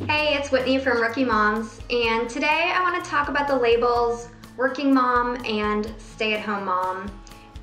Hey, it's Whitney from Rookie Moms, and today I want to talk about the labels working mom and stay-at-home mom.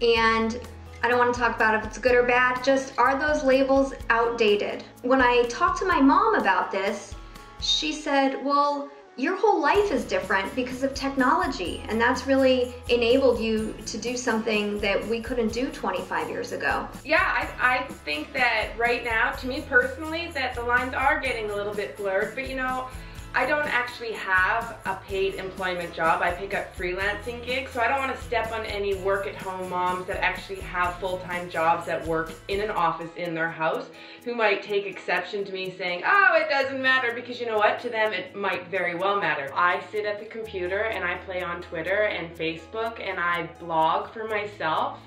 And I don't want to talk about if it's good or bad, just are those labels outdated? When I talked to my mom about this, she said, well, your whole life is different because of technology, and that's really enabled you to do something that we couldn't do 25 years ago. Yeah, I think that right now, to me personally, that the lines are getting a little bit blurred, but you know, I don't actually have a paid employment job. I pick up freelancing gigs, so I don't want to step on any work-at-home moms that actually have full-time jobs that work in an office in their house who might take exception to me saying, oh, it doesn't matter, because you know what? To them, it might very well matter. I sit at the computer and I play on Twitter and Facebook and I blog for myself.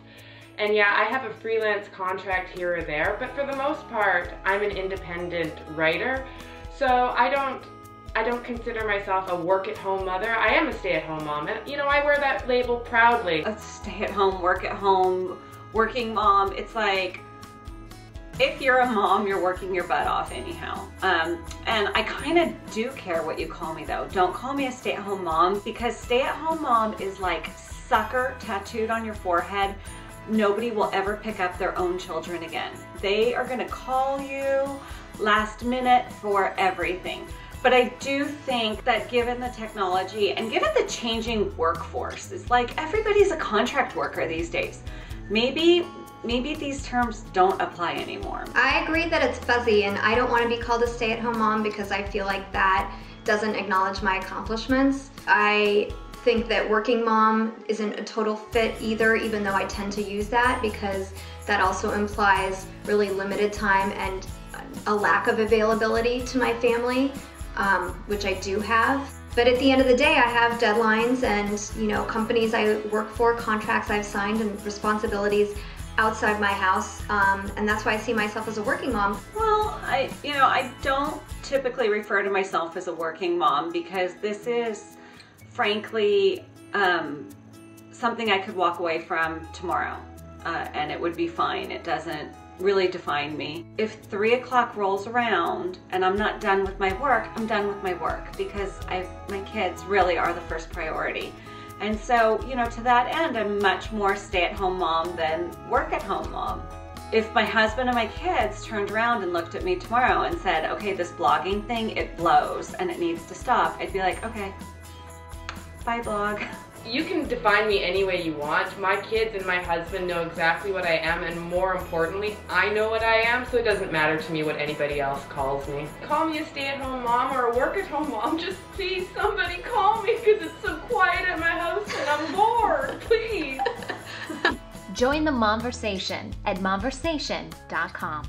And yeah, I have a freelance contract here or there, but for the most part, I'm an independent writer, so I don't consider myself a work-at-home mother. I am a stay-at-home mom, and you know, I wear that label proudly. A stay-at-home, work-at-home, working mom, it's like, if you're a mom, you're working your butt off anyhow. And I kind of do care what you call me though. Don't call me a stay-at-home mom, because stay-at-home mom is like sucker tattooed on your forehead. Nobody will ever pick up their own children again. They are gonna call you last minute for everything. But I do think that given the technology and given the changing workforce, it's like everybody's a contract worker these days. Maybe these terms don't apply anymore. I agree that it's fuzzy, and I don't want to be called a stay-at-home mom because I feel like that doesn't acknowledge my accomplishments. I think that working mom isn't a total fit either, even though I tend to use that because that also implies really limited time and a lack of availability to my family. Which I do have. But at the end of the day, I have deadlines and, you know, companies I work for, contracts I've signed, and responsibilities outside my house, and that's why I see myself as a working mom. Well, I don't typically refer to myself as a working mom because this is, frankly, something I could walk away from tomorrow, and it would be fine. It doesn't really define me. If 3 o'clock rolls around and I'm not done with my work, I'm done with my work because my kids really are the first priority. And so, you know, to that end, I'm much more stay-at-home mom than work-at-home mom. If my husband and my kids turned around and looked at me tomorrow and said, okay, this blogging thing, it blows and it needs to stop, I'd be like, okay, bye blog. You can define me any way you want. My kids and my husband know exactly what I am, and more importantly, I know what I am, so it doesn't matter to me what anybody else calls me. Call me a stay-at-home mom or a work-at-home mom, just please somebody call me because it's so quiet at my house and I'm bored, please. Join the Momversation at momversation.com.